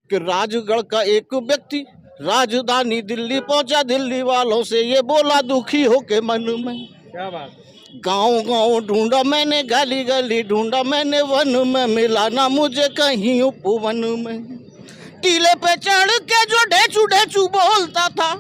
कि राजगढ़ का एक व्यक्ति राजधानी दिल्ली पहुंचा, दिल्ली वालों से ये बोला दुखी होके मन में, क्या बात। गांव गांव ढूंढा मैंने, गली गली ढूंढा मैंने, वन में मिला ना मुझे कहीं उपवन में। टीले पे चढ़ के जो ढेचू ढेचू बोलता था,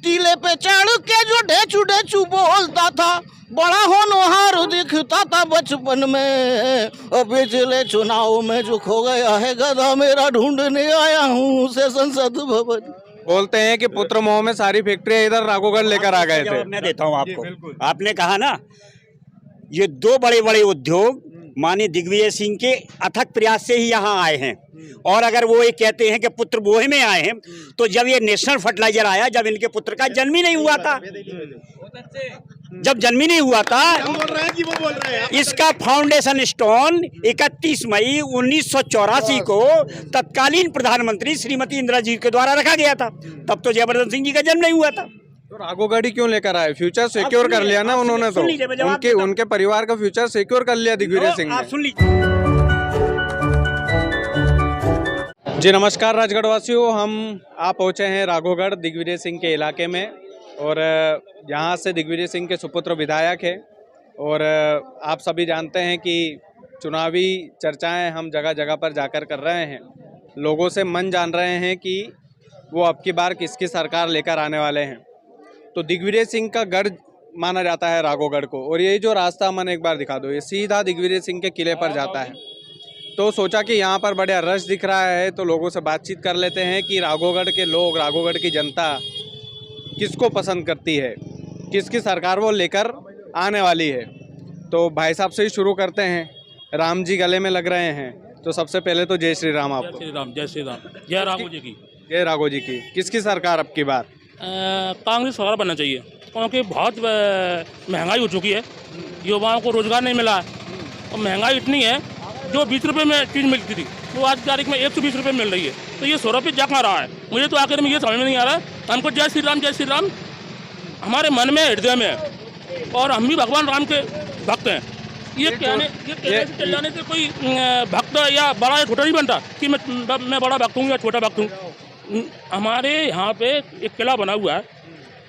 टीले पे चढ़ के जो ढेचू ढेचू बोलता था, बड़ा होनहार दिखता था बचपन में। और पिछले चुनाव में जो खो गया है गधा मेरा, ढूंढने आया हूँ उसे संसद भवन। बोलते हैं कि पुत्र मोह में सारी फैक्ट्रियां इधर राघोगढ़ लेकर आ गए थे। मैं देता हूँ आपको। आपने कहा ना, ये दो बड़े बड़े उद्योग माननीय दिग्विजय सिंह के अथक प्रयास से ही यहाँ आए हैं। और अगर वो ये कहते हैं कि पुत्र मोह में आए हैं, तो जब ये नेशनल फर्टिलाइजर आया, जब इनके पुत्र का जन्म ही नहीं हुआ था, जब जन्म ही नहीं हुआ था, इसका फाउंडेशन स्टोन 31 मई 1984 को तत्कालीन प्रधानमंत्री श्रीमती इंदिरा जी के द्वारा रखा गया था। तब तो जयवर्धन सिंह जी का जन्म नहीं हुआ था। तो राघोगढ़ क्यों लेकर आए? फ्यूचर सिक्योर कर लिया ना उन्होंने, तो उनके परिवार का फ्यूचर सिक्योर कर लिया दिग्विजय सिंह ने। सुन लीजिए। जी नमस्कार राजगढ़ वासियों, हम आप पहुंचे हैं राघोगढ़ दिग्विजय सिंह के इलाके में। और यहाँ से दिग्विजय सिंह के सुपुत्र विधायक है। और आप सभी जानते हैं कि चुनावी चर्चाएं हम जगह जगह पर जाकर कर रहे हैं, लोगों से मन जान रहे हैं कि वो अब की बार किसकी सरकार लेकर आने वाले हैं। तो दिग्विजय सिंह का गढ़ माना जाता है राघोगढ़ को। और ये जो रास्ता मैंने एक बार दिखा दो, ये सीधा दिग्विजय सिंह के किले पर जाता है। तो सोचा कि यहाँ पर बढ़िया रश दिख रहा है, तो लोगों से बातचीत कर लेते हैं कि राघोगढ़ के लोग, राघोगढ़ की जनता किसको पसंद करती है, किसकी सरकार वो लेकर आने वाली है। तो भाई साहब से ही शुरू करते हैं। राम जी गले में लग रहे हैं, तो सबसे पहले तो जय श्री राम आपको। जय श्री राम, जय श्री राम, जय राघो जी की। जय राघो जी की। किसकी सरकार अब की बार? कांग्रेस सरकार बनना चाहिए, क्योंकि बहुत महंगाई हो चुकी है, युवाओं को रोजगार नहीं मिला है। और महंगाई इतनी है, जो 20 रुपये में चीज़ मिलती थी वो आज की तारीख में 120 रुपये मिल रही है। तो ये 100 रुपये जा कहाँ रहा है? मुझे तो आखिर में ये समझ में नहीं आ रहा है। हमको जय श्री राम हमारे मन में, हृदय में है, और हम भी भगवान राम के भक्त हैं। ये कहने से चल जाने से कोई भक्त या बड़ा या छोटा नहीं बनता कि मैं बड़ा भक्त हूँ या छोटा भक्त हूँ। हमारे यहाँ पे एक किला बना हुआ है,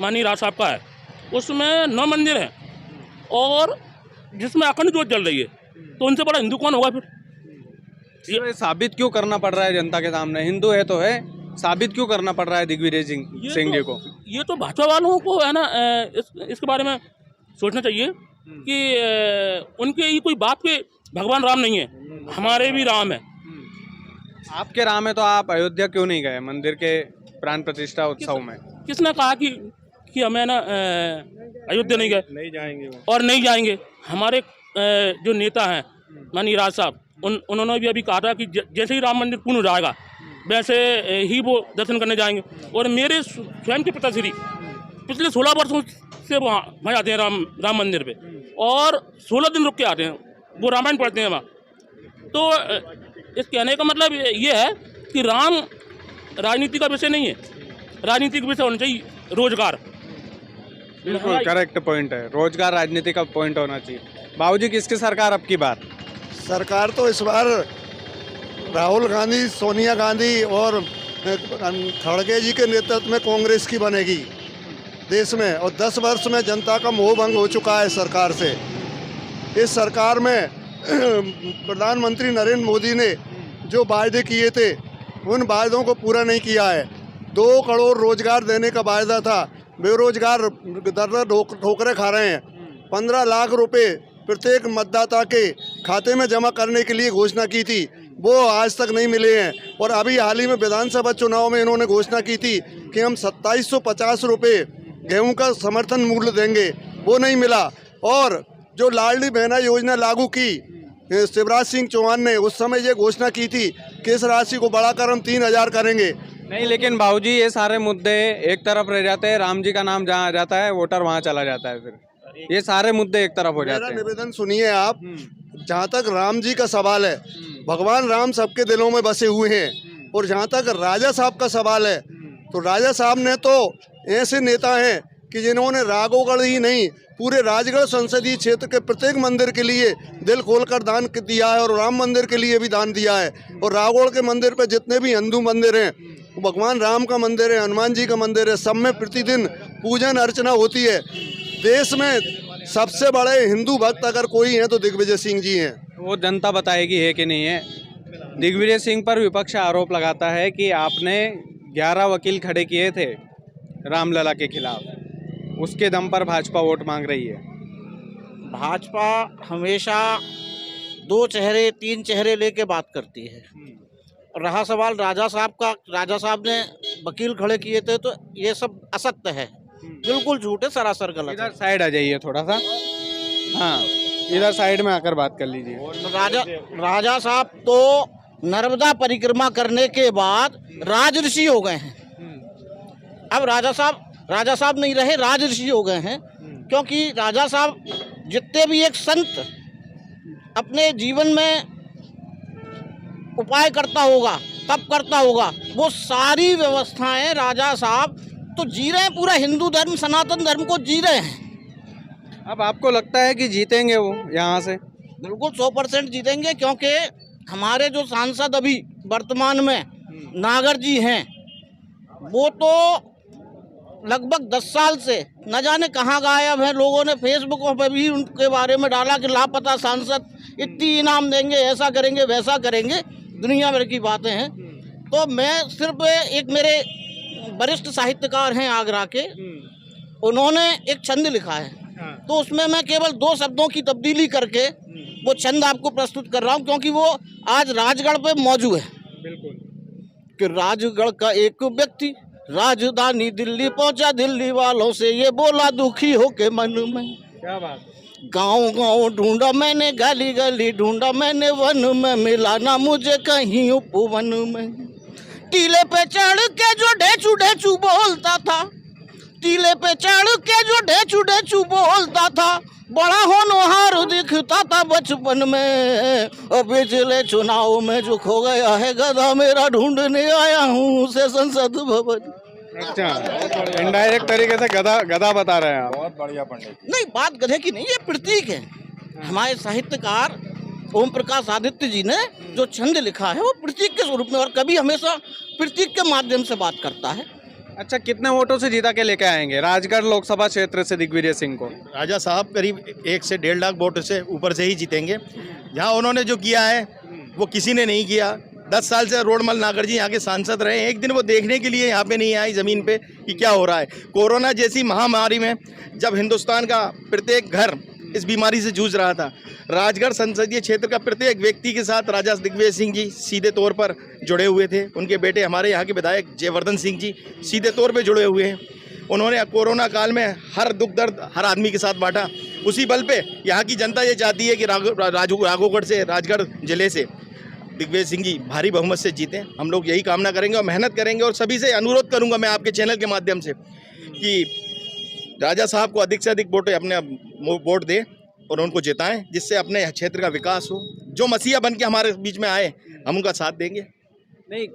माननीय राज साहब का है, उसमें 9 मंदिर हैं और जिसमें अखंड ज्योत जल रही है। तो उनसे बड़ा हिंदू कौन होगा फिर? ये साबित क्यों करना पड़ रहा है जनता के सामने? हिंदू है तो है, साबित क्यों करना पड़ रहा है दिग्विजय सिंह जी को? ये तो भाजपा वालों को है ना, इसके बारे में सोचना चाहिए कि उनके ही कोई बाप के भगवान राम नहीं है, हमारे भी राम है। आपके राम है तो आप अयोध्या क्यों नहीं गए मंदिर के प्राण प्रतिष्ठा उत्सव में? किसने कहा कि हमें ना अयोध्या नहीं गए? नहीं जाएंगे और नहीं जाएंगे। हमारे जो नेता हैं माननीय राज साहब, उन्होंने भी अभी कहा था कि जैसे ही राम मंदिर पूर्ण हो जाएगा वैसे ही वो दर्शन करने जाएंगे। और मेरे स्वयं के पिताश्री पिछले 16 वर्षों से वहाँ जाते हैं राम मंदिर पे, और 16 दिन रुक के आते हैं, वो रामायण पढ़ते हैं वहाँ। तो इस कहने का मतलब ये है कि राम राजनीति का विषय नहीं है, राजनीति का विषय होना चाहिए रोजगार। बिल्कुल करेक्ट पॉइंट है, रोजगार राजनीति का पॉइंट होना चाहिए। बाबूजी किसकी सरकार अब की बार? सरकार तो इस बार राहुल गांधी, सोनिया गांधी और खड़गे जी के नेतृत्व में कांग्रेस की बनेगी देश में। और 10 वर्ष में जनता का मोह भंग हो चुका है सरकार से। इस सरकार में प्रधानमंत्री नरेंद्र मोदी ने जो वायदे किए थे उन वायदों को पूरा नहीं किया है। 2 करोड़ रोजगार देने का वायदा था, बेरोजगार दर ठोकरे खा रहे हैं। 15 लाख रुपए प्रत्येक मतदाता के खाते में जमा करने के लिए घोषणा की थी, वो आज तक नहीं मिले हैं। और अभी हाल ही में विधानसभा चुनाव में इन्होंने घोषणा की थी कि हम 2750 रुपये गेहूं का समर्थन मूल्य देंगे, वो नहीं मिला। और जो लाडली बहना योजना लागू की शिवराज सिंह चौहान ने, उस समय ये घोषणा की थी कि इस राशि को बढ़ाकर हम 3000 करेंगे। नहीं, लेकिन बाबूजी ये सारे मुद्दे एक तरफ रह जाते हैं, राम जी का नाम जहाँ आ जाता है वोटर वहाँ चला जाता है, फिर ये सारे मुद्दे एक तरफ हो जाते हैं। मेरा निवेदन सुनिए आप, जहाँ तक राम जी का सवाल है, भगवान राम सबके दिलों में बसे हुए हैं। और जहाँ तक राजा साहब का सवाल है, तो राजा साहब ने तो ऐसे नेता हैं कि जिन्होंने राघवगढ़ ही नहीं पूरे राजगढ़ संसदीय क्षेत्र के प्रत्येक मंदिर के लिए दिल खोलकर दान दिया है, और राम मंदिर के लिए भी दान दिया है। और राघवगढ़ के मंदिर पे जितने भी हिंदू मंदिर हैं, भगवान राम का मंदिर है, हनुमान जी का मंदिर है, सब में प्रतिदिन पूजन अर्चना होती है। देश में सबसे बड़े हिंदू भक्त अगर कोई हैं तो दिग्विजय सिंह जी हैं। वो जनता बताएगी है कि नहीं है। दिग्विजय सिंह पर विपक्ष आरोप लगाता है कि आपने 11 वकील खड़े किए थे रामलला के खिलाफ, उसके दम पर भाजपा वोट मांग रही है। भाजपा हमेशा 2 चेहरे 3 चेहरे लेके बात करती है। रहा सवाल राजा साहब का, राजा साहब ने वकील खड़े किए थे, तो ये सब असत्य है, बिल्कुल झूठ है, सरासर गलत इधर है। साइड आ जाइए थोड़ा सा, हाँ इधर साइड में आकर बात कर लीजिए। राजा साहब तो नर्मदा परिक्रमा करने के बाद राजऋषि हो गए हैं। अब राजा साहब नहीं रहे, राजऋषि हो गए हैं, क्योंकि राजा साहब जितने भी एक संत अपने जीवन में उपाय करता होगा, तप करता होगा, वो सारी व्यवस्थाएं राजा साहब तो जी रहे हैं, पूरा हिंदू धर्म सनातन धर्म को जी रहे हैं। अब आपको लगता है कि जीतेंगे वो यहाँ से? बिल्कुल 100% जीतेंगे, क्योंकि हमारे जो सांसद अभी वर्तमान में नागर जी हैं, वो तो लगभग 10 साल से न जाने कहाँ गायब हैं। लोगों ने फेसबुक पर भी उनके बारे में डाला कि लापता सांसद, इतनी इनाम देंगे, ऐसा करेंगे वैसा करेंगे, दुनिया भर की बातें हैं। तो मैं सिर्फ एक मेरे वरिष्ठ साहित्यकार हैं आगरा के, उन्होंने एक छंद लिखा है, तो उसमें मैं केवल 2 शब्दों की तब्दीली करके वो छंद आपको प्रस्तुत कर रहा हूँ, क्योंकि वो आज राजगढ़ पे मौजूद है। बिल्कुल। कि राजगढ़ का एक व्यक्ति राजधानी दिल्ली पहुंचा, दिल्ली वालों से ये बोला दुखी हो के मन में। क्या बात। गाँव गाँव ढूंढा मैंने, गली गली ढूंढा मैंने, वन में मिला ना मुझे कहीं उपवन में। टीले पे चढ़ के जो ढेचू ढेचू बोलता था, टीले पे चढ़ के जो ढेचू ढेचू बोलता था, बड़ा होनहार दिखता था बचपन में। और पिछले चुनाव में जो खो गया है गधा मेरा, ढूंढने आया हूँ उसे संसद भवन। अच्छा, इनडायरेक्ट तरीके से गधा बता रहे हैं आप। बहुत बढ़िया पंडित। नहीं, बात गधे की नहीं, ये प्रतीक है। हमारे साहित्यकार ओम प्रकाश आदित्य जी ने जो छंद लिखा है वो प्रतीक के स्वरूप में, और कभी हमेशा प्रतीक के माध्यम से बात करता है। अच्छा, कितने वोटों से जीता के लेके आएंगे राजगढ़ लोकसभा क्षेत्र से दिग्विजय सिंह को? राजा साहब करीब 1 से 1.5 लाख वोट से ऊपर से ही जीतेंगे। जहां उन्होंने जो किया है वो किसी ने नहीं किया। 10 साल से रोडमल नागर जी यहाँ के सांसद रहे, एक दिन वो देखने के लिए यहाँ पे नहीं आई ज़मीन पे कि क्या हो रहा है। कोरोना जैसी महामारी में जब हिंदुस्तान का प्रत्येक घर इस बीमारी से जूझ रहा था, राजगढ़ संसदीय क्षेत्र का प्रत्येक व्यक्ति के साथ राजा दिग्विजय सिंह जी सीधे तौर पर जुड़े हुए थे। उनके बेटे हमारे यहाँ के विधायक जयवर्धन सिंह जी सीधे तौर पे जुड़े हुए हैं। उन्होंने कोरोना काल में हर दुख दर्द हर आदमी के साथ बांटा। उसी बल पे यहाँ की जनता ये चाहती है कि राघवगढ़ से, राजगढ़ जिले से दिग्विजय सिंह जी भारी बहुमत से जीतें। हम लोग यही कामना करेंगे और मेहनत करेंगे। और सभी से अनुरोध करूँगा मैं आपके चैनल के माध्यम से कि राजा साहब को अधिक से अधिक वोट दें और उनको जिताएं, जिससे अपने क्षेत्र का विकास हो। जो मसीहा बन के हमारे बीच में आए, हम उनका साथ देंगे। नहीं,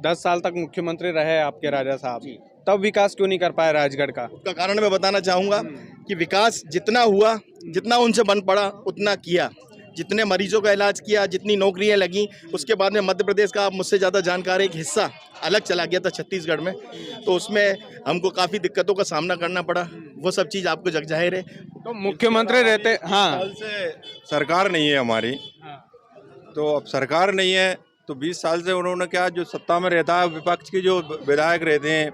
10 साल तक मुख्यमंत्री रहे आपके राजा साहब, तब विकास क्यों नहीं कर पाए राजगढ़ का? उसका कारण मैं बताना चाहूँगा कि विकास जितना हुआ, जितना उनसे बन पड़ा उतना किया। जितने मरीजों का इलाज किया, जितनी नौकरियां लगी, उसके बाद में मध्य प्रदेश का मुझसे ज़्यादा जानकार एक हिस्सा अलग चला गया था छत्तीसगढ़ में, तो उसमें हमको काफ़ी दिक्कतों का सामना करना पड़ा। वो सब चीज़ आपको जग जाहिर है। तो मुख्यमंत्री रहते, हाँ, साल से सरकार नहीं है हमारी, तो अब सरकार नहीं है तो 20 साल से उन्होंने क्या, जो सत्ता में रहता है विपक्ष के जो विधायक रहते हैं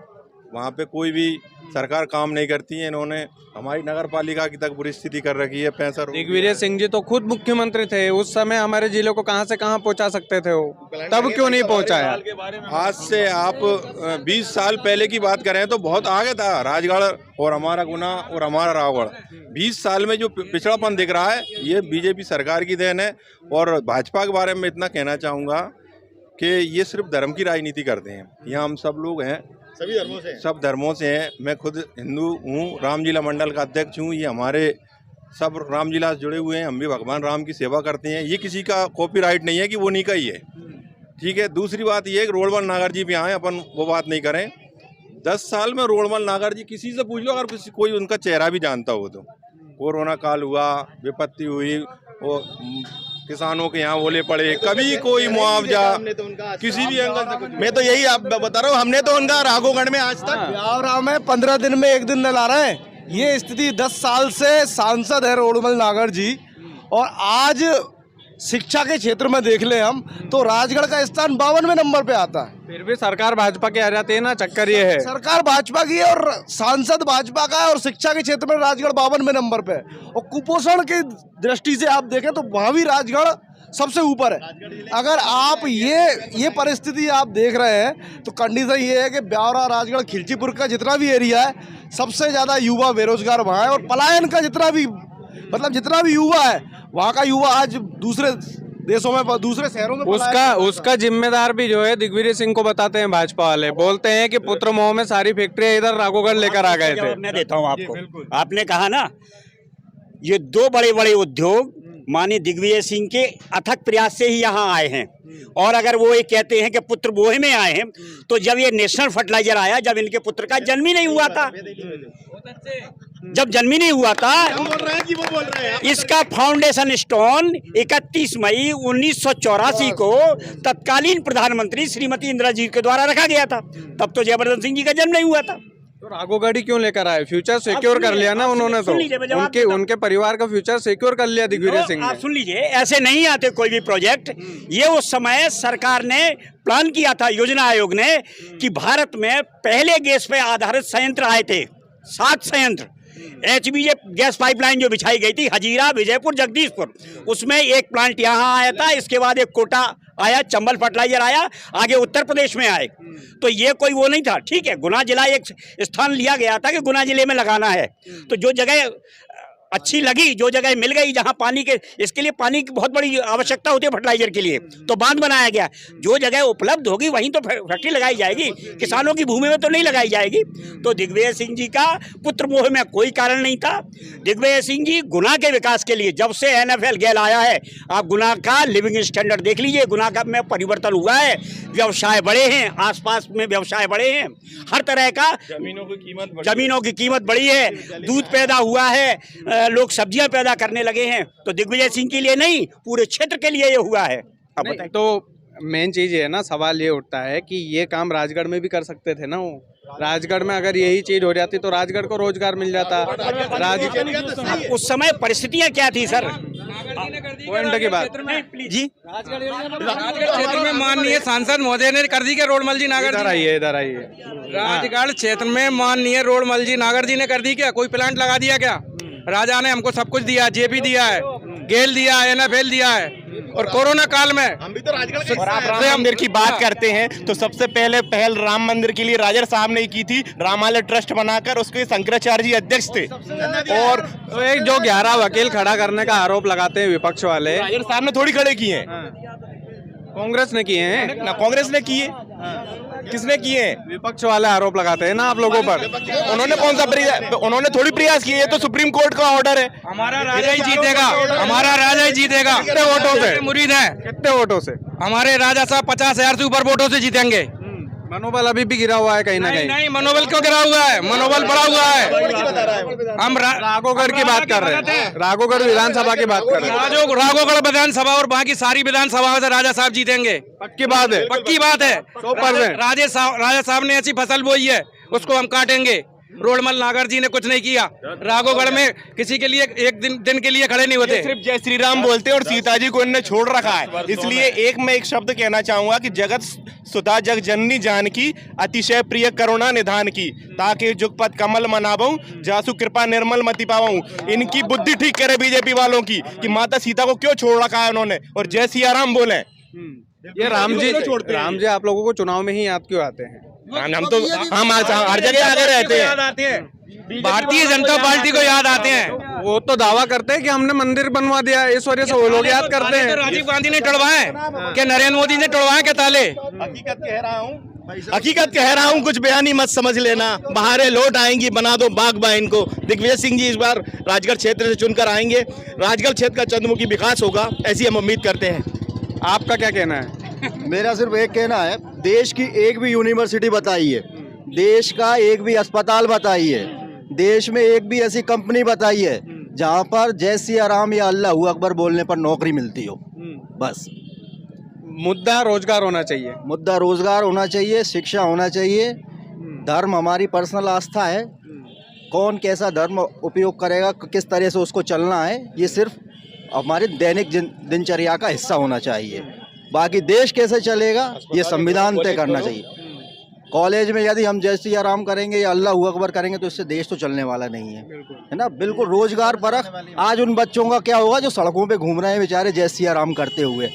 वहाँ पे कोई भी सरकार काम नहीं करती है। इन्होंने हमारी नगर पालिका की तक बुरी स्थिति कर रखी है। 65 दिग्विजय सिंह जी तो खुद मुख्यमंत्री थे उस समय, हमारे जिले को कहां से कहां पहुंचा सकते थे वो, तब क्यों नहीं पहुंचाया? आज से आप 20 साल पहले की बात करें तो बहुत आगे था राजगढ़ और हमारा गुना और हमारा रावगढ़। 20 साल में जो पिछड़ापन दिख रहा है ये बीजेपी सरकार की देन है। और भाजपा के बारे में इतना कहना चाहूँगा कि ये सिर्फ धर्म की राजनीति करते हैं। यहाँ हम सब लोग हैं, सभी धर्मों से, सब धर्मों से हैं। मैं खुद हिंदू हूँ, रामलीला मंडल का अध्यक्ष हूँ। ये हमारे सब रामलीला से जुड़े हुए हैं, हम भी भगवान राम की सेवा करते हैं। ये किसी का कॉपीराइट नहीं है कि वो नहीं का ही है, ठीक है। दूसरी बात ये है कि रोडमल नागर जी भी आए, अपन वो बात नहीं करें। 10 साल में रोडमल नागर जी किसी से पूछ लो, अगर कोई उनका चेहरा भी जानता हो तो। कोरोना काल हुआ, विपत्ति हुई, वो किसानों के यहाँ ओले पड़े, कभी कोई मुआवजा किसी भी एंगल से कुछ। मैं तो यही आप बता रहा हूँ, हमने तो उनका राघोगढ़ में आज तक ब्यावरा में 15 दिन में एक दिन नला रहे हैं। ये स्थिति 10 साल से सांसद है रोडमल नागर जी, और आज शिक्षा के क्षेत्र में देख ले हम तो राजगढ़ का स्थान 52वें नंबर पे आता है। फिर भी सरकार भाजपा की आ जाती है ना, चक्कर ये है। सरकार भाजपा की है और सांसद भाजपा का है, और शिक्षा के क्षेत्र में राजगढ़ 52वें नंबर पे है। और कुपोषण की दृष्टि से आप देखें तो वहाँ भी राजगढ़ सबसे ऊपर है। अगर आप ये परिस्थिति आप देख रहे हैं तो कंडीशन ये है कि ब्यावरा, राजगढ़, खिलचीपुर का जितना भी एरिया है सबसे ज़्यादा युवा बेरोजगार वहाँ है, और पलायन का जितना भी युवा है वहाँ का युवा आज दूसरे देशों में, दूसरे शहरों में उसका जिम्मेदार भी जो है दिग्विजय सिंह को बताते हैं भाजपा वाले। बोलते हैं कि पुत्र मोह में सारी फैक्ट्रियां इधर राघोगढ़ लेकर आ गए थे। मैं देता हूँ आपको। आपने कहा ना, ये 2 बड़े बड़े उद्योग माननीय दिग्विजय सिंह के अथक प्रयास से ही यहाँ आए हैं। और अगर वो ये कहते हैं कि पुत्र मोह में आए हैं, तो जब ये नेशनल फर्टिलाइजर आया, जब इनके पुत्र का जन्म ही नहीं हुआ था, इसका फाउंडेशन स्टोन 31 मई 1984 को तत्कालीन प्रधानमंत्री श्रीमती इंदिरा जी के द्वारा रखा गया था। तब तो जयवर्धन सिंह जी का जन्म नहीं हुआ था। तो राघोगढ़ क्यों लेकर आए? फ्यूचर सिक्योर कर लिया ना उन्होंने, तो उनके परिवार का फ्यूचर सिक्योर कर लिया दिग्विजय सिंह ने। आप सुन लीजिए, ऐसे नहीं आते कोई भी प्रोजेक्ट। ये उस समय सरकार ने प्लान किया था, योजना आयोग ने, कि भारत में पहले गैस पे आधारित संयंत्र आए थे, 7 संयंत्र। HBJ गैस पाइपलाइन जो बिछाई गई थी हजीरा, विजयपुर, जगदीशपुर, उसमें एक प्लांट यहाँ आया था। इसके बाद एक कोटा आया, चंबल फर्टिलाइजर आया, आगे उत्तर प्रदेश में आए। तो ये कोई वो नहीं था। ठीक है, गुना जिला एक स्थान लिया गया था कि गुना जिले में लगाना है, तो जो जगह अच्छी लगी, जो जगह मिल गई जहां पानी के, इसके लिए पानी की बहुत बड़ी आवश्यकता होती है फर्टिलाइजर के लिए, तो बांध बनाया गया। जो जगह उपलब्ध होगी वहीं तो फैक्ट्री लगाई जाएगी, किसानों की भूमि में तो नहीं लगाई जाएगी। तो दिग्विजय सिंह जी का पुत्र मोह में कोई कारण नहीं था। दिग्विजय सिंह जी गुना के विकास के लिए, जब से NFL गैल आया है, आप गुना का लिविंग स्टैंडर्ड देख लीजिए, गुना का में परिवर्तन हुआ है। व्यवसाय बढ़े हैं, आसपास में व्यवसाय बढ़े हैं, हर तरह का जमीनों की कीमत बढ़ी है, दूध पैदा हुआ है, लोग सब्जियां पैदा करने लगे हैं। तो दिग्विजय सिंह के लिए नहीं, पूरे क्षेत्र के लिए ये हुआ है। अब बताइए। तो मेन चीज ये है ना, सवाल ये उठता है कि ये काम राजगढ़ में भी कर सकते थे ना। वो राजगढ़ में अगर यही चीज हो जाती तो राजगढ़ को रोजगार मिल जाता। उस समय परिस्थितियां क्या थी सर? पॉइंट की बात जी, राजगढ़ क्षेत्र में माननीय सांसद महोदय ने कर दी क्या? रोडमल जी नागर जी, इधर आइए। राजगढ़ क्षेत्र में माननीय रोडमल जी नागर जी ने कर दी क्या? कोई प्लांट लगा दिया क्या? राजा ने हमको सब कुछ दिया, JP दिया है, गेल दिया है, NFL दिया है। और कोरोना काल में हम भी तो राजगढ़ और आप राम मंदिर की बात करते हैं तो सबसे पहले पहल राम मंदिर के लिए राजर साहब ने की थी। रामालय ट्रस्ट बनाकर उसके शंकराचार्य जी अध्यक्ष थे। और तो एक जो 11 वकील खड़ा करने का आरोप लगाते हैं विपक्ष वाले, राजर साहब ने थोड़ी खड़े किए हैं, कांग्रेस ने किए हैं ना कांग्रेस ने किए, किसने किए हैं? विपक्ष वाले आरोप लगाते हैं ना आप लोगों पर। उन्होंने कौन सा प्रयास? उन्होंने थोड़ी प्रयास किए, ये तो सुप्रीम कोर्ट का ऑर्डर है। हमारा राजा ही जीतेगा, हमारा राजा ही जीतेगा। कितने वोटों से? मुरीद है। कितने वोटों से? हमारे राजा साहब 50,000 से ऊपर वोटों से जीतेंगे। मनोबल अभी भी गिरा हुआ है कहीं ना कहीं। नहीं, मनोबल क्यों गिरा हुआ है? मनोबल बढ़ा हुआ है। हम राघोगढ़ की बात कर रहे हैं, राघोगढ़ विधानसभा की बात कर रहे हैं। राघोगढ़ विधानसभा और बाकी सारी विधानसभा से राजा साहब जीतेंगे, पक्की बात है, पक्की बात है। 100%। राजा साहब ने ऐसी फसल बोई है, उसको हम काटेंगे। रोडमल नागर जी ने कुछ नहीं किया। राघोगढ़ में किसी के लिए एक दिन के लिए खड़े नहीं होते, सिर्फ जय श्री राम बोलते हैं और सीता जी को इन्होंने छोड़ रखा है। इसलिए एक शब्द कहना चाहूंगा कि जगत सुता जग जननी जानकी, अतिशय प्रिय करुणा निधान की, ताकि जुगपत कमल मनाबऊं, जासु कृपा निर्मल मति पाऊं। इनकी बुद्धि ठीक करे बीजेपी वालों की कि माता सीता को क्यों छोड़ रखा है उन्होंने, और जय सिया राम बोले। ये राम जी आप लोगों को चुनाव में ही याद क्यों आते हैं? हम तो हम हर जगह आगे रहते हैं। भारतीय जनता पार्टी को याद आते हैं। वो तो दावा करते हैं कि हमने मंदिर बनवा दिया, इस वजह से वो लोग याद करते हैं। राजीव गांधी ने टड़वाए क्या? नरेंद्र मोदी ने टड़वाए क्या ताले? हकीकत कह रहा हूँ, कुछ बयानी मत समझ लेना। बहारें लौट आएंगी, बना दो बागबा इनको। दिग्विजय सिंह जी इस बार राजगढ़ क्षेत्र से चुनकर आएंगे, राजगढ़ क्षेत्र का चंद्रमुखी विकास होगा, ऐसी हम उम्मीद करते हैं। आपका क्या कहना है? मेरा सिर्फ एक कहना है, देश की एक भी यूनिवर्सिटी बताइए देश का एक भी अस्पताल बताइए, देश में एक भी ऐसी कंपनी बताइए जहाँ पर जय सिया राम या अल्लाह अकबर बोलने पर नौकरी मिलती हो। बस मुद्दा रोजगार होना चाहिए। मुद्दा रोजगार होना चाहिए, शिक्षा होना चाहिए। धर्म हमारी पर्सनल आस्था है, कौन कैसा धर्म उपयोग करेगा, किस तरह से उसको चलना है, ये सिर्फ हमारे दैनिक दिनचर्या का हिस्सा होना चाहिए। बाकी देश कैसे चलेगा ये संविधान तय करना चाहिए। कॉलेज में यदि हम जय सिया राम करेंगे या अल्लाह अकबर करेंगे तो इससे देश तो चलने वाला नहीं है ना। बिल्कुल रोजगार परख। आज उन बच्चों का क्या होगा जो सड़कों पे घूम रहे हैं बेचारे जय सिया राम करते हुए,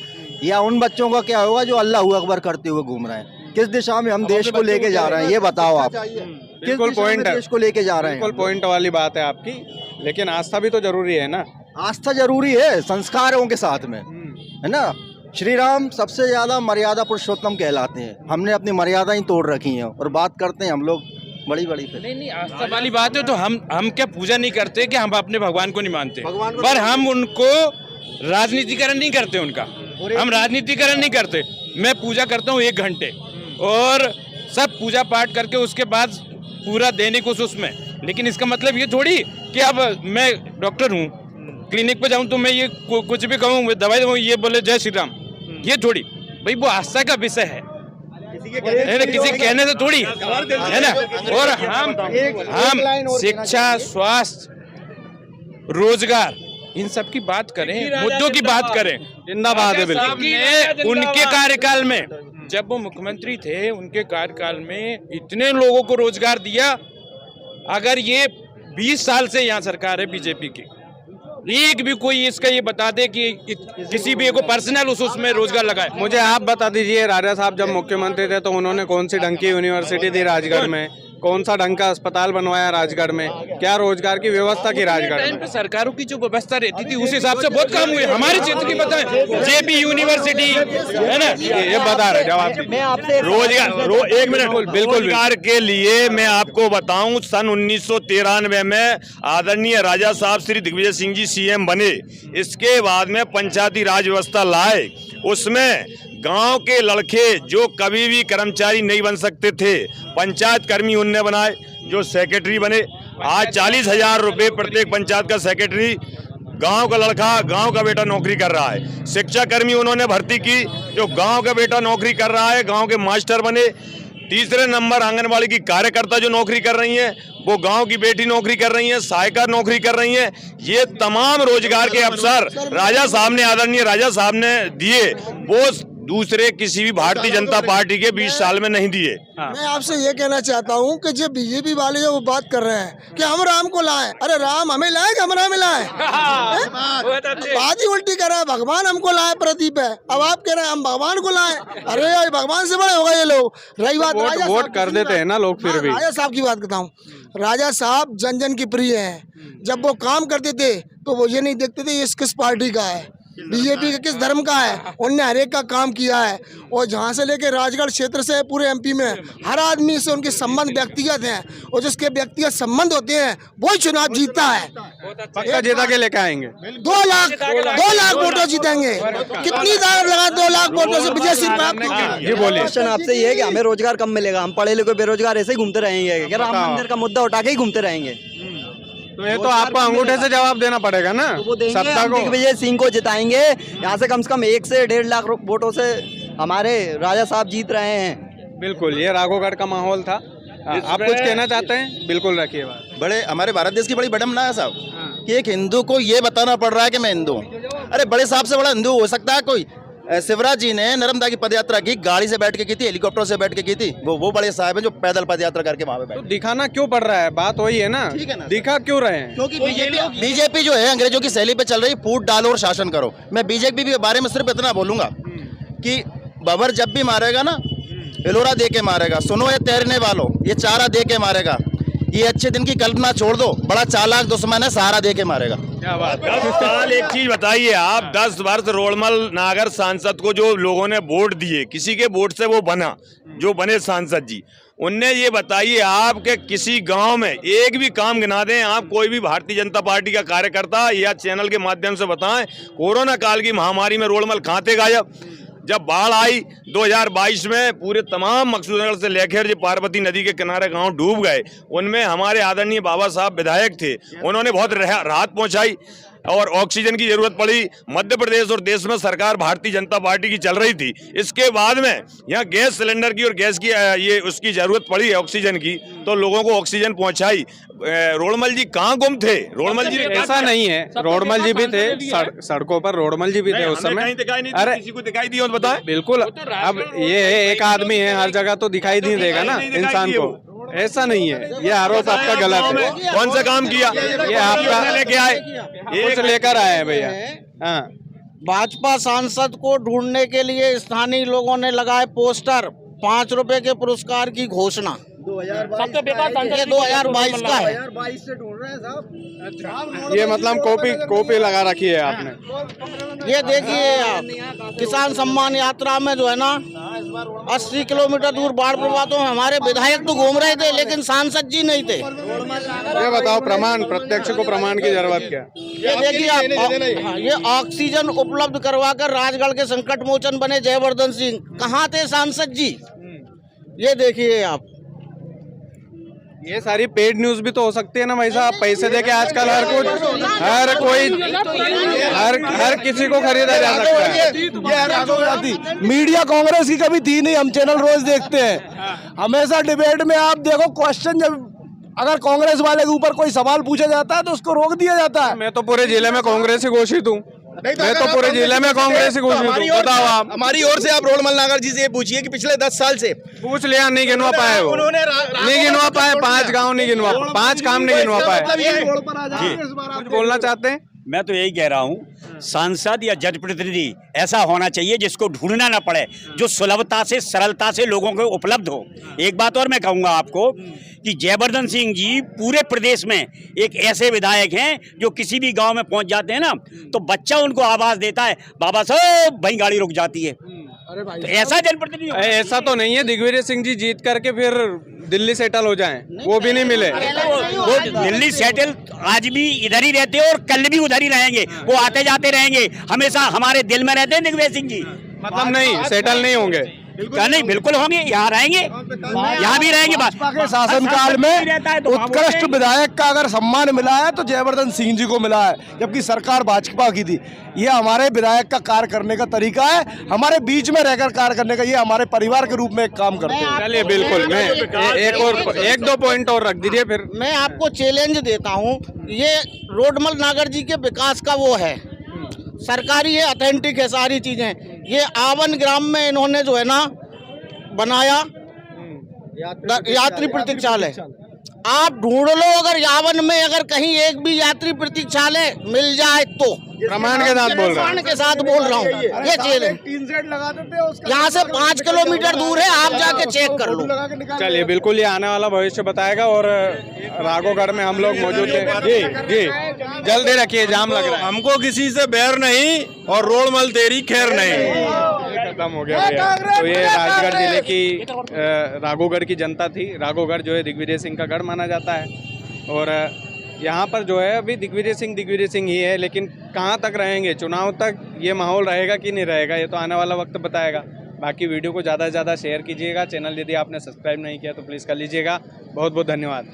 या उन बच्चों का क्या होगा जो अल्लाह अकबर करते हुए घूम रहे हैं। किस दिशा में हम देश को लेके जा रहे हैं ये बताओ आप। बिल्कुल पॉइंट है, देश को लेके जा रहे हैं। बिल्कुल पॉइंट वाली बात है आपकी, लेकिन आस्था भी तो जरूरी है ना। आस्था जरूरी है संस्कारों के साथ में, है ना। श्री राम सबसे ज्यादा मर्यादा पुरुषोत्तम कहलाते हैं। हमने अपनी मर्यादा ही तोड़ रखी है और बात करते हैं हम लोग बड़ी बड़ी। नहीं आस्था वाली बात है तो हम क्या पूजा नहीं करते कि हम अपने भगवान को नहीं मानते, पर हम उनको राजनीतिकरण नहीं करते उनका। हम राजनीतिकरण नहीं करते। मैं पूजा करता हूँ 1 घंटे और सब पूजा पाठ करके उसके बाद पूरा दैनिक उसमें। लेकिन इसका मतलब ये थोड़ी कि अब मैं डॉक्टर हूँ, क्लिनिक पे जाऊँ तो मैं ये कुछ भी कहूँ, दवाई दूँ, ये बोले जय श्री राम, ये थोड़ी भाई वो आस्था का विषय है, किसी कहने से थोड़ी है ना। और हम शिक्षा, स्वास्थ्य, रोजगार इन सब की बात करें, मुद्दों की बात करें। जिंदाबाद है बिल्कुल। उनके कार्यकाल में जब वो मुख्यमंत्री थे, उनके कार्यकाल में इतने लोगों को रोजगार दिया। अगर ये 20 साल से यहाँ सरकार है बीजेपी की, एक भी कोई इसका ये बता दे कि किसी भी को पर्सनल उसमें रोजगार लगाए। मुझे आप बता दीजिए, राजा साहब जब मुख्यमंत्री थे तो उन्होंने कौन सी ढंग की यूनिवर्सिटी दी राजगढ़ में, कौन सा ढंग का अस्पताल बनवाया राजगढ़ में, क्या रोजगार की व्यवस्था की राजगढ़ में? सरकारों की जो व्यवस्था रहती थी उस हिसाब से बहुत काम हुए। हमारे क्षेत्र की बताएं, जेपी यूनिवर्सिटी है ना, ये बता रहे जवाब। मैं आपसे रोजगार एक मिनट बिल्कुल रोजगार के लिए मैं आपको बताऊं, सन 1993 में आदरणीय राजा साहब श्री दिग्विजय सिंह जी सीएम बने। इसके बाद में पंचायती राज व्यवस्था लाए, उसमें गांव के लड़के जो कभी भी कर्मचारी नहीं बन सकते थे, पंचायत कर्मी उनने बनाए, जो सेक्रेटरी बने। आज 40,000 रुपये प्रत्येक पंचायत का सेक्रेटरी, गांव का लड़का, गांव का बेटा नौकरी कर रहा है। शिक्षा कर्मी उन्होंने भर्ती की, जो गांव का बेटा नौकरी कर रहा है, गांव के मास्टर बने। तीसरे नंबर आंगनबाड़ी की कार्यकर्ता जो नौकरी कर रही हैं, वो गांव की बेटी नौकरी कर रही हैं, सहायिका नौकरी कर रही हैं। ये तमाम रोजगार के अवसर राजा साहब ने, आदरणीय राजा साहब ने दिए, वो दूसरे किसी भी भारतीय जनता पार्टी के 20 साल में नहीं दिए। मैं आपसे ये कहना चाहता हूँ कि जो बीजेपी वाले जो वो बात कर रहे हैं कि हम राम को लाएं, अरे राम हमें लाए कि हम राम लाएं? बात ही उल्टी कर रहा है, भगवान हमको लाए प्रदीप है, अब आप कह रहे हैं हम भगवान को लाएं। अरे यार भगवान से बड़े हो गए ये लोग। रही बात वोट कर देते हैं ना लोग, फिर भी राजा साहब की बात करता हूँ। राजा साहब जन जन की प्रिय हैं। जब वो काम करते थे तो वो ये नहीं देखते थे ये किस पार्टी का है, बीजेपी का किस धर्म का है। उनने हर एक का काम किया है और जहाँ से लेके राजगढ़ क्षेत्र से पूरे एमपी में हर आदमी से उनके संबंध व्यक्तिगत हैं और जिसके व्यक्तिगत संबंध होते हैं वही चुनाव जीतता है। पक्का जीता के लेके आएंगे। 2 लाख वोटों जीतेंगे। कितनी दार लगा 2 लाख वोटों से विजय सिंह प्राप्त होगी। ये बोलिए। क्वेश्चन आपसे ये है कि हमें रोजगार कब मिलेगा? हम पढ़े लिखे बेरोजगार ऐसे ही घूमते रहेंगे क्या? राम मंदिर का मुद्दा उठा के ही घूमते रहेंगे? तो ये तो आपको अंगूठे से जवाब देना पड़ेगा ना। तो वो देंगे, सत्ता हम को। दिग्विजय सिंह को जिताएंगे। यहाँ से कम 1 से 1.5 लाख वोटों से हमारे राजा साहब जीत रहे हैं। बिल्कुल, ये राघोगढ़ का माहौल था। आप कुछ कहना चाहते हैं? बिल्कुल रखिए बात। बड़े हमारे भारत देश की बड़ी विडम्बना है साहब कि एक हिंदू को ये बताना पड़ रहा है कि मैं हिंदू हूँ। अरे बड़े साहब से बड़ा हिंदू हो सकता है कोई? शिवराज जी ने नर्मदा की पदयात्रा की, गाड़ी से बैठ के की थी, हेलीकॉप्टर से बैठ के की थी। वो बड़े साहब हैं जो पैदल पदयात्रा करके वहाँ पे बैठे। तो दिखाना क्यों पड़ रहा है? बात वही है ना, ठीक है ना, दिखा क्यों रहे हैं? क्योंकि बीजेपी जो है अंग्रेजों की शैली पे चल रही, फूट डालो और शासन करो। मैं बीजेपी के बारे में सिर्फ इतना बोलूंगा कि बबर जब भी मारेगा ना, एलोरा दे के मारेगा। सुनो ये तैरने वालों, ये चारा दे के मारेगा। ये अच्छे दिन की कल्पना छोड़ दो, बड़ा चालाक दुश्मन है, सहारा दे के मारेगा। 10 साल एक चीज बताइए आप, 10 वर्ष रोड़मल नागर सांसद को जो लोगों ने वोट दिए, किसी के वोट से वो बना, जो बने सांसद जी, उनने ये बताइए आप के किसी गांव में एक भी काम गिना दें आप, कोई भी भारतीय जनता पार्टी का कार्यकर्ता या चैनल के माध्यम से बताएं, कोरोना काल की महामारी में रोड़मल कहाँ थे गायब? जब बाढ़ आई 2022 में, पूरे तमाम मकसूदनगर से लेकर जो पार्वती नदी के किनारे गांव डूब गए, उनमें हमारे आदरणीय बाबा साहब विधायक थे, उन्होंने बहुत राहत पहुंचाई और ऑक्सीजन की जरूरत पड़ी। मध्य प्रदेश और देश में सरकार भारतीय जनता पार्टी की चल रही थी, इसके बाद में यहाँ गैस सिलेंडर की और गैस की ये उसकी जरूरत पड़ी है ऑक्सीजन की, तो लोगों को ऑक्सीजन पहुंचाई। रोडमल जी कहाँ गुम थे? रोडमल जी ऐसा नहीं है, रोडमल जी भी थे सड़कों पर, रोडमल जी भी थे उस समय। अरे किसी को दिखाई दिया बताए? बिल्कुल, अब ये एक आदमी है, हर जगह तो दिखाई नहीं देगा ना इंसान को, ऐसा नहीं है, ये आरोप आपका गलत है। कौन सा काम किया? ये आपका लेके आए, कुछ लेकर आए हैं भैया। हाँ, भाजपा सांसद को ढूंढने के लिए स्थानीय लोगों ने लगाए पोस्टर, 5 रुपए के पुरस्कार की घोषणा। सबसे बेकार ये 2022 का है। 2022 से ढूंढ रहे हैं साहब। ये मतलब कॉपी लगा रखी है आपने। ये देखिए आप, किसान सम्मान यात्रा में जो है ना 80 किलोमीटर दूर बाढ़ प्रभावितों में हमारे विधायक तो घूम रहे थे, लेकिन सांसद जी नहीं थे। ये बताओ प्रमाण, प्रत्यक्ष को प्रमाण की जरूरत क्या? ये देखिए आप, ये ऑक्सीजन उपलब्ध करवाकर राजगढ़ के संकट मोचन बने जयवर्धन सिंह, कहाँ थे सांसद जी? ये देखिए आप, ये सारी पेड न्यूज भी तो हो सकती है ना भाई साहब, पैसे देके आजकल हर किसी को खरीदा जा सकता है। मीडिया कांग्रेस की कभी थी नहीं, हम चैनल रोज देखते हैं। हमेशा डिबेट में आप देखो, क्वेश्चन जब अगर कांग्रेस वाले के ऊपर कोई सवाल पूछा जाता है तो उसको रोक दिया जाता है। मैं तो पूरे जिले में कांग्रेस ही घोषित हूँ, मैं तो पूरे जिले में कांग्रेस ही घोषित हूँ। बताओ आप, हमारी ओर से आप रोडमल नागर जी से ये पूछिए कि पिछले 10 साल से पूछ लिया, नहीं गिनवा पाए, वो नहीं गिनवा पाए, 5 गांव नहीं गिनवा, 5 काम नहीं गिनवा पाए। कुछ बोलना चाहते हैं? मैं तो यही कह रहा हूँ, सांसद या जनप्रतिनिधि ऐसा होना चाहिए जिसको ढूंढना ना पड़े, जो सुलभता से सरलता से लोगों को उपलब्ध हो। एक बात और मैं कहूँगा आपको कि जयवर्धन सिंह जी पूरे प्रदेश में एक ऐसे विधायक हैं जो किसी भी गांव में पहुंच जाते हैं ना तो बच्चा उनको आवाज देता है, बाबा साहब वहीं गाड़ी रुक जाती है। तो ऐसा जनप्रतिनिधि ऐसा तो नहीं है दिग्विजय सिंह जी जीत करके फिर दिल्ली सेटल हो जाएं, वो भी नहीं मिले। वो दिल्ली सेटल आज भी इधर ही रहते हैं और कल भी उधर ही रहेंगे, वो आते जाते रहेंगे, हमेशा हमारे दिल में रहते हैं दिग्विजय सिंह जी। मतलब नहीं, सेटल नहीं होंगे? नहीं, बिल्कुल होंगे, यहाँ रहेंगे, यहाँ भी रहेंगे। भाजपा के शासनकाल में उत्कृष्ट विधायक का अगर सम्मान मिला है तो जयवर्धन सिंह जी को मिला है, जबकि सरकार भाजपा की थी। ये हमारे विधायक का कार्य करने का तरीका है, हमारे बीच में रहकर कार्य करने का, ये हमारे परिवार के रूप में एक काम करते हैं। चलिए बिल्कुल, मैं एक दो पॉइंट और रख दीजिए फिर। मैं आपको चैलेंज देता हूँ, ये रोडमल नागर जी के विकास का वो है, सरकारी है, ऑथेंटिक है सारी चीजें। ये आवन ग्राम में इन्होंने जो है ना बनाया यात्री प्रतीक्षालय, आप ढूंढ लो, अगर यावन में अगर कहीं एक भी यात्री प्रतीक्षालय मिल जाए तो। प्रमाण के साथ बोल रहा हूँ, प्रमाण के साथ बोल रहा हूँ, ये चैलेंज। यहाँ से 5 किलोमीटर दूर है, आप जाके चेक कर लो। चलिए बिल्कुल, ये आने वाला भविष्य बताएगा। और राघोगढ़ में हम लोग मौजूद हैं। जी जी, जल्दी रखिए, जाम लग रहा है। हमको किसी से बैर नहीं और रोडमल तेरी खैर नहीं। खत्म हो गया भैया। तो ये राजगढ़ जिले की राघोगढ़ की जनता थी। राघोगढ़ जो है दिग्विजय सिंह का गढ़ माना जाता है और यहाँ पर जो है अभी दिग्विजय सिंह ही है, लेकिन कहाँ तक रहेंगे, चुनाव तक ये माहौल रहेगा कि नहीं रहेगा, ये तो आने वाला वक्त बताएगा। बाकी वीडियो को ज़्यादा से ज़्यादा शेयर कीजिएगा। चैनल यदि आपने सब्सक्राइब नहीं किया तो प्लीज़ कर लीजिएगा। बहुत बहुत धन्यवाद।